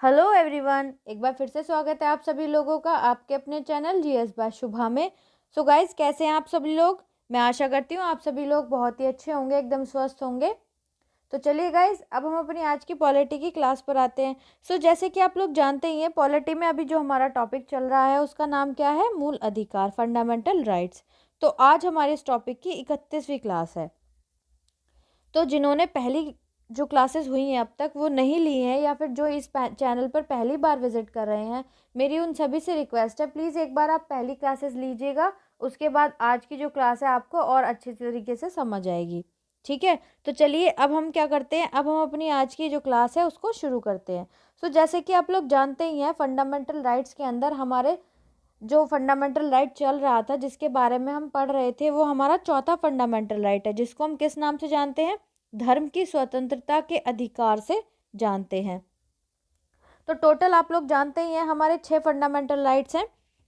Hello everyone, एक बार फिर से स्वागत है आप सभी लोगों का आपके अपने चैनल जीएस बाय शुभा में। सो गाइस, कैसे हैं आप सभी लोग। मैं आशा करती हूँ आप सभी लोग बहुत ही अच्छे होंगे, एकदम स्वस्थ होंगे। तो चलिए गाइस, अब हम अपनी आज की पॉलिटी की क्लास पर आते हैं। सो जैसे कि आप लोग जानते ही हैं, पॉलिटी में अभी जो हमारा टॉपिक चल रहा है उसका नाम क्या है, मूल अधिकार, फंडामेंटल राइट्स। तो आज हमारे इस टॉपिक की 31वीं क्लास है। तो जिन्होंने पहली जो क्लासेस हुई हैं अब तक वो नहीं ली हैं, या फिर जो इस चैनल पर पहली बार विजिट कर रहे हैं, मेरी उन सभी से रिक्वेस्ट है, प्लीज़ एक बार आप पहली क्लासेस लीजिएगा। उसके बाद आज की जो क्लास है आपको और अच्छे तरीके से समझ आएगी। ठीक है, तो चलिए अब हम क्या करते हैं, अब हम अपनी आज की जो क्लास है उसको शुरू करते हैं। सो जैसे कि आप लोग जानते ही हैं, फंडामेंटल राइट्स के अंदर हमारे जो फंडामेंटल राइट चल रहा था, जिसके बारे में हम पढ़ रहे थे, वो हमारा चौथा फंडामेंटल राइट है, जिसको हम किस नाम से जानते हैं, धर्म की स्वतंत्रता के अधिकार से जानते हैं। तो टोटल आप लोग जानते ही हैं हमारे 6 फंडामेंटल राइट्स हैं,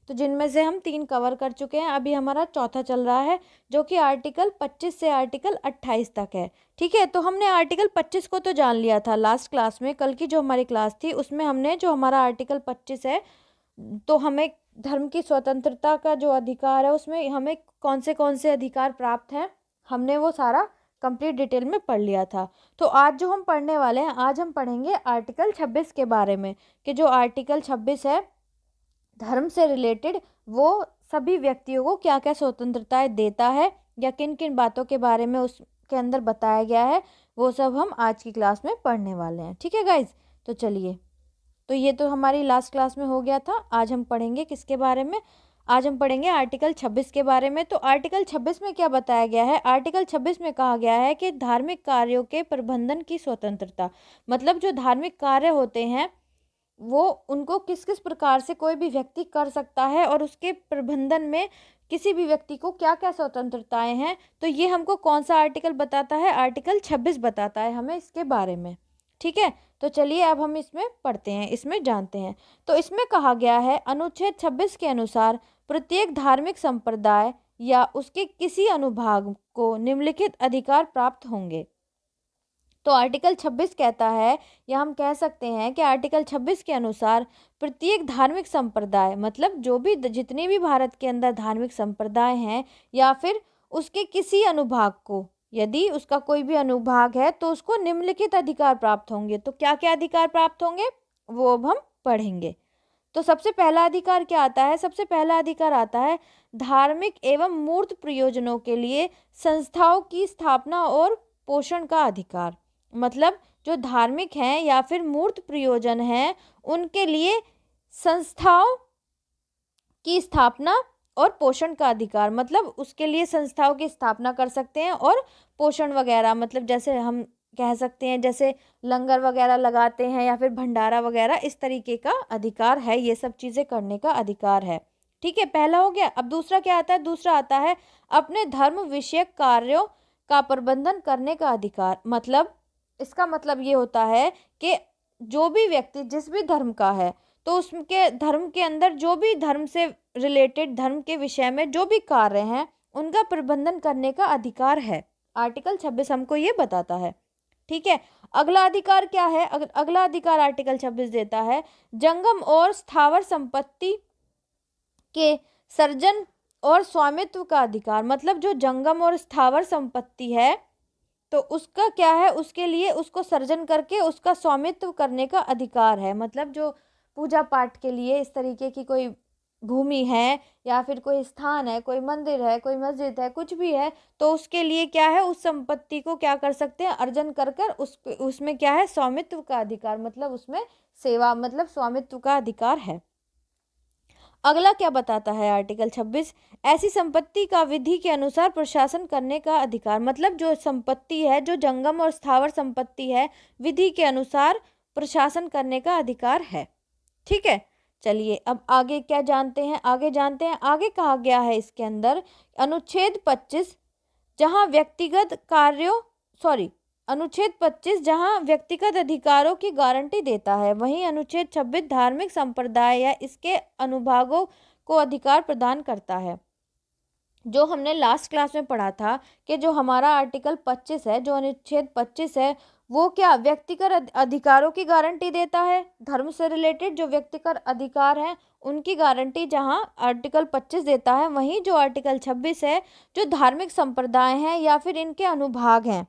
तो जिनमें से हम 3 कवर कर चुके हैं। अभी हमारा चौथा चल रहा है, जो कि आर्टिकल 25 से आर्टिकल 28 तक है। ठीक है, तो हमने आर्टिकल 25 को तो जान लिया था लास्ट क्लास में, कल की जो हमारी क्लास थी उसमें हमने जो हमारा आर्टिकल 25 है, तो हमें धर्म की स्वतंत्रता का जो अधिकार है उसमें हमें कौन से अधिकार प्राप्त हैं, हमने वो सारा कंप्लीट डिटेल में पढ़ लिया था। तो आज जो हम पढ़ने वाले हैं, आज हम पढ़ेंगे आर्टिकल 26 के बारे में, कि जो आर्टिकल 26 है धर्म से रिलेटेड, वो सभी व्यक्तियों को क्या क्या स्वतंत्रताएं देता है, या किन किन बातों के बारे में उसके अंदर बताया गया है, वो सब हम आज की क्लास में पढ़ने वाले हैं। ठीक है गाइज, तो चलिए, तो ये तो हमारी लास्ट क्लास में हो गया था। आज हम पढ़ेंगे किसके बारे में, आज हम पढ़ेंगे आर्टिकल 26 के बारे में। तो आर्टिकल 26 में क्या बताया गया है, आर्टिकल 26 में कहा गया है कि धार्मिक कार्यों के प्रबंधन की स्वतंत्रता, मतलब जो धार्मिक कार्य होते हैं वो उनको किस किस प्रकार से कोई भी व्यक्ति कर सकता है, और उसके प्रबंधन में किसी भी व्यक्ति को क्या क्या स्वतंत्रताएं हैं, तो ये हमको कौन सा आर्टिकल बताता है, आर्टिकल 26 बताता है हमें इसके बारे में। ठीक है, तो चलिए अब हम इसमें पढ़ते हैं, इसमें जानते हैं। तो इसमें कहा गया है, अनुच्छेद 26 के अनुसार प्रत्येक धार्मिक संप्रदाय या उसके किसी अनुभाग को निम्नलिखित अधिकार प्राप्त होंगे। तो आर्टिकल 26 कहता है, या हम कह सकते हैं कि आर्टिकल 26 के अनुसार प्रत्येक धार्मिक संप्रदाय, मतलब जो भी जितने भी भारत के अंदर धार्मिक संप्रदाय हैं, या फिर उसके किसी अनुभाग को, यदि उसका कोई भी अनुभाग है तो उसको निम्नलिखित अधिकार प्राप्त होंगे। तो क्या क्या अधिकार प्राप्त होंगे वो अब हम पढ़ेंगे। तो सबसे पहला अधिकार क्या आता है, सबसे पहला अधिकार आता है धार्मिक एवं मूर्त प्रयोजनों के लिए संस्थाओं की स्थापना और पोषण का अधिकार। मतलब जो धार्मिक हैं या फिर मूर्त प्रयोजन हैं, उनके लिए संस्थाओं की स्थापना और पोषण का अधिकार, मतलब उसके लिए संस्थाओं की स्थापना कर सकते हैं, और पोषण वगैरह, मतलब जैसे हम कह सकते हैं जैसे लंगर वगैरह लगाते हैं या फिर भंडारा वगैरह, इस तरीके का अधिकार है, ये सब चीज़ें करने का अधिकार है। ठीक है, पहला हो गया। अब दूसरा क्या आता है, दूसरा आता है अपने धर्म विषयक कार्यों का प्रबंधन करने का अधिकार। मतलब इसका मतलब ये होता है कि जो भी व्यक्ति जिस भी धर्म का है, तो उसके धर्म के अंदर जो भी धर्म से रिलेटेड, धर्म के विषय में जो भी कार्य हैं, उनका प्रबंधन करने का अधिकार है। आर्टिकल 26 हमको ये बताता है। ठीक है, अगला अधिकार क्या है, अगला अधिकार आर्टिकल 26 देता है जंगम और स्थावर संपत्ति के सर्जन और स्वामित्व का अधिकार। मतलब जो जंगम और स्थावर संपत्ति है, तो उसका क्या है, उसके लिए उसको सर्जन करके उसका स्वामित्व करने का अधिकार है। मतलब जो पूजा पाठ के लिए इस तरीके की कोई भूमि है, या फिर कोई स्थान है, कोई मंदिर है, कोई मस्जिद है, कुछ भी है, तो उसके लिए क्या है, उस संपत्ति को क्या कर सकते हैं, अर्जन कर कर उसमें क्या है, स्वामित्व का अधिकार, मतलब उसमें सेवा, मतलब स्वामित्व का अधिकार है। अगला क्या बताता है आर्टिकल 26, ऐसी संपत्ति का विधि के अनुसार प्रशासन करने का अधिकार। मतलब जो संपत्ति है, जो जंगम और स्थावर संपत्ति है, विधि के अनुसार प्रशासन करने का अधिकार है। ठीक है, चलिए अब आगे क्या जानते हैं, आगे जानते हैं। आगे कहा गया है इसके अंदर अनुच्छेद 25 जहां व्यक्तिगत कार्यों सॉरी अनुच्छेद 25 जहां व्यक्तिगत अधिकारों की गारंटी देता है, वहीं अनुच्छेद 26 धार्मिक संप्रदाय या इसके अनुभागों को अधिकार प्रदान करता है। जो हमने लास्ट क्लास में पढ़ा था कि जो हमारा आर्टिकल 25 है, जो अनुच्छेद 25 है, वो क्या व्यक्तिगत अधिकारों की गारंटी देता है, धर्म से रिलेटेड जो व्यक्तिगत अधिकार हैं उनकी गारंटी जहां आर्टिकल 25 देता है, वहीं जो आर्टिकल 26 है जो धार्मिक संप्रदाय हैं या फिर इनके अनुभाग हैं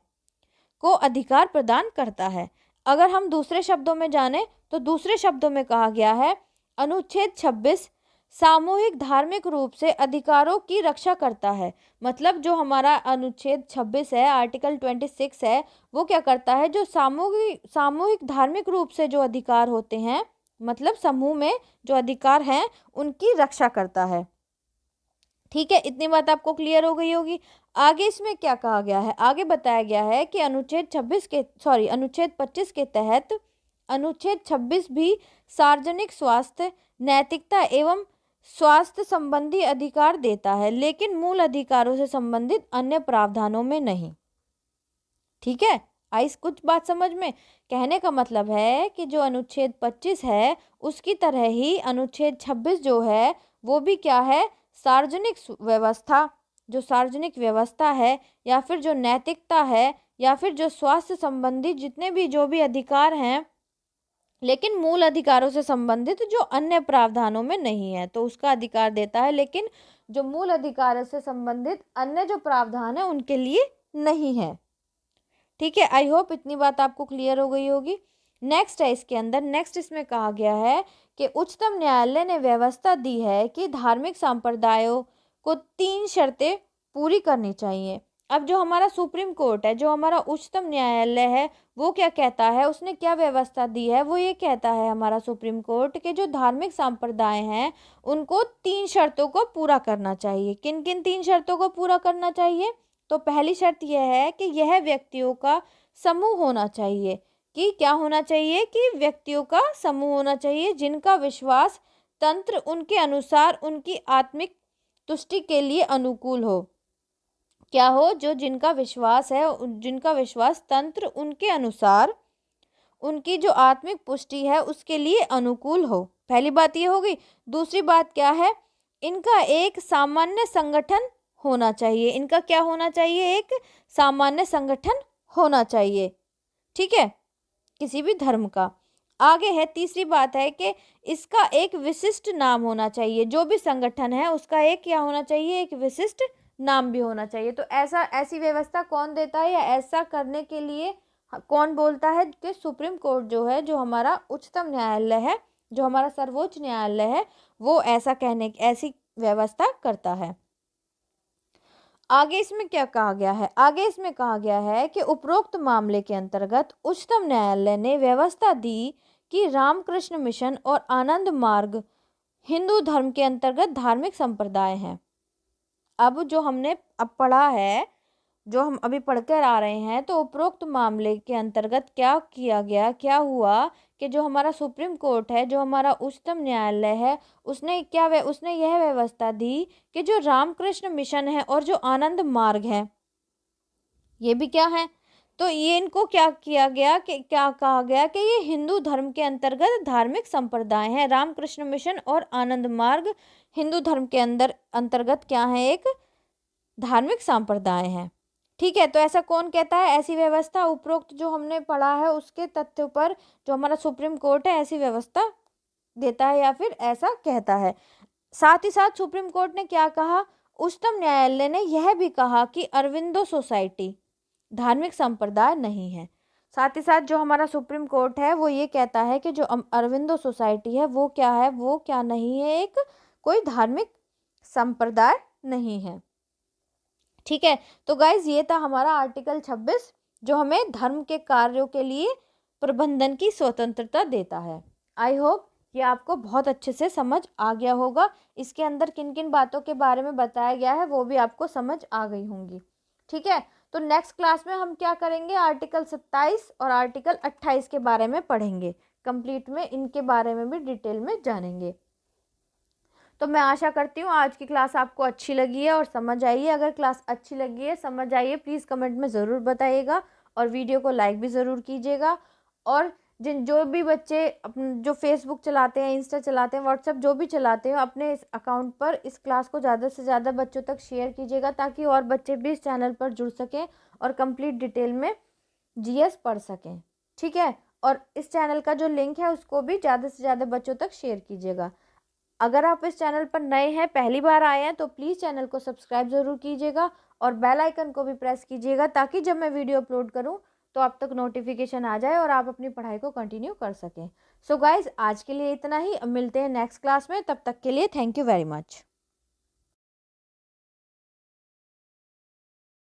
को अधिकार प्रदान करता है। अगर हम दूसरे शब्दों में जाने तो दूसरे शब्दों में कहा गया है अनुच्छेद 26 सामूहिक धार्मिक रूप से अधिकारों की रक्षा करता है। मतलब जो हमारा अनुच्छेद 26 है, आर्टिकल 26 है, वो क्या करता है, जो सामूहिक धार्मिक रूप से जो अधिकार होते हैं, मतलब समूह में जो अधिकार हैं उनकी रक्षा करता है। ठीक है, इतनी बात आपको क्लियर हो गई होगी। आगे इसमें क्या कहा गया है, आगे बताया गया है कि अनुच्छेद 25 के तहत अनुच्छेद 26 भी सार्वजनिक स्वास्थ्य, नैतिकता एवं स्वास्थ्य संबंधी अधिकार देता है, लेकिन मूल अधिकारों से संबंधित अन्य प्रावधानों में नहीं। ठीक है, आई कुछ बात समझ में? कहने का मतलब है कि जो अनुच्छेद 25 है उसकी तरह ही अनुच्छेद 26 जो है वो भी क्या है, सार्वजनिक व्यवस्था, जो सार्वजनिक व्यवस्था है या फिर जो नैतिकता है या फिर जो स्वास्थ्य संबंधी जितने भी जो भी अधिकार हैं, लेकिन मूल अधिकारों से संबंधित जो अन्य प्रावधानों में नहीं है, तो उसका अधिकार देता है, लेकिन जो मूल अधिकारों से संबंधित अन्य जो प्रावधान है उनके लिए नहीं है। ठीक है, आई होप इतनी बात आपको क्लियर हो गई होगी। नेक्स्ट है इसके अंदर, नेक्स्ट इसमें कहा गया है कि उच्चतम न्यायालय ने व्यवस्था दी है कि धार्मिक संप्रदायों को 3 शर्तें पूरी करनी चाहिए। अब जो हमारा सुप्रीम कोर्ट है, जो हमारा उच्चतम न्यायालय है, वो क्या कहता है, उसने क्या व्यवस्था दी है, वो ये कहता है हमारा सुप्रीम कोर्ट के जो धार्मिक संप्रदाय हैं उनको 3 शर्तों को पूरा करना चाहिए। किन किन 3 शर्तों को पूरा करना चाहिए? तो पहली शर्त यह है कि यह व्यक्तियों का समूह होना चाहिए, कि क्या होना चाहिए, कि व्यक्तियों का समूह होना चाहिए जिनका विश्वास तंत्र उनके अनुसार उनकी आत्मिक तुष्टि के लिए अनुकूल हो। क्या हो, जो जिनका विश्वास है, जिनका विश्वास तंत्र उनके अनुसार उनकी जो आत्मिक पुष्टि है उसके लिए अनुकूल हो। पहली बात ये होगी। दूसरी बात क्या है, इनका एक सामान्य संगठन होना चाहिए। इनका क्या होना चाहिए, एक सामान्य संगठन होना चाहिए। ठीक है, किसी भी धर्म का। आगे है तीसरी बात है कि इसका एक विशिष्ट नाम होना चाहिए। जो भी संगठन है उसका एक क्या होना चाहिए, एक विशिष्ट नाम भी होना चाहिए। तो ऐसी व्यवस्था कौन देता है या ऐसा करने के लिए कौन बोलता है, कि सुप्रीम कोर्ट जो है, जो हमारा उच्चतम न्यायालय है, जो हमारा सर्वोच्च न्यायालय है, वो ऐसी व्यवस्था करता है। आगे इसमें क्या कहा गया है, आगे इसमें कहा गया है कि उपरोक्त मामले के अंतर्गत उच्चतम न्यायालय ने व्यवस्था दी कि रामकृष्ण मिशन और आनंद मार्ग हिंदू धर्म के अंतर्गत धार्मिक संप्रदाय हैं। अब जो हमने अब पढ़ा है, जो हम अभी पढ़कर आ रहे हैं, तो उपरोक्त मामले के अंतर्गत क्या किया गया, क्या हुआ कि जो हमारा सुप्रीम कोर्ट है, जो हमारा उच्चतम न्यायालय है, उसने यह व्यवस्था दी कि जो रामकृष्ण मिशन है और जो आनंद मार्ग है, ये भी क्या है, तो ये इनको क्या किया गया, कि क्या कहा गया कि ये हिंदू धर्म के अंतर्गत धार्मिक संप्रदाय हैं। रामकृष्ण मिशन और आनंद मार्ग हिंदू धर्म के अंतर्गत क्या है, एक धार्मिक संप्रदाय है। ठीक है, तो ऐसा कौन कहता है, ऐसी व्यवस्था उपरोक्त जो हमने पढ़ा है उसके तथ्यों पर जो हमारा सुप्रीम कोर्ट है ऐसी व्यवस्था देता है या फिर ऐसा कहता है। साथ ही साथ सुप्रीम कोर्ट ने क्या कहा, उच्चतम न्यायालय ने यह भी कहा कि अरविंदो सोसाइटी धार्मिक संप्रदाय नहीं है। साथ ही साथ जो हमारा सुप्रीम कोर्ट है वो ये कहता है कि जो अरविंदो सोसाइटी है वो क्या है, वो क्या नहीं है, एक कोई धार्मिक संप्रदाय नहीं है। ठीक है, तो गाइज ये था हमारा आर्टिकल 26 जो हमें धर्म के कार्यों के लिए प्रबंधन की स्वतंत्रता देता है। आई होप ये आपको बहुत अच्छे से समझ आ गया होगा। इसके अंदर किन किन बातों के बारे में बताया गया है वो भी आपको समझ आ गई होंगी। ठीक है, तो नेक्स्ट क्लास में हम क्या करेंगे, आर्टिकल 27 और आर्टिकल 28 के बारे में पढ़ेंगे। कंप्लीट में इनके बारे में भी डिटेल में जानेंगे। तो मैं आशा करती हूँ आज की क्लास आपको अच्छी लगी है और समझ आई है। अगर क्लास अच्छी लगी है, समझ आई है, प्लीज़ कमेंट में ज़रूर बताइएगा और वीडियो को लाइक भी ज़रूर कीजिएगा। और जो भी बच्चे जो फेसबुक चलाते हैं, इंस्टा चलाते हैं, व्हाट्सएप जो भी चलाते हैं, अपने इस अकाउंट पर इस क्लास को ज़्यादा से ज़्यादा बच्चों तक शेयर कीजिएगा ताकि और बच्चे भी इस चैनल पर जुड़ सकें और कंप्लीट डिटेल में जीएस पढ़ सकें। ठीक है, और इस चैनल का जो लिंक है उसको भी ज़्यादा से ज़्यादा बच्चों तक शेयर कीजिएगा। अगर आप इस चैनल पर नए हैं, पहली बार आए हैं, तो प्लीज़ चैनल को सब्सक्राइब ज़रूर कीजिएगा और बेल आइकन को भी प्रेस कीजिएगा, ताकि जब मैं वीडियो अपलोड करूं तो आप तक नोटिफिकेशन आ जाए और आप अपनी पढ़ाई को कंटिन्यू कर सकें। सो गाइज़, आज के लिए इतना ही। अब मिलते हैं नेक्स्ट क्लास में, तब तक के लिए थैंक यू वेरी मच।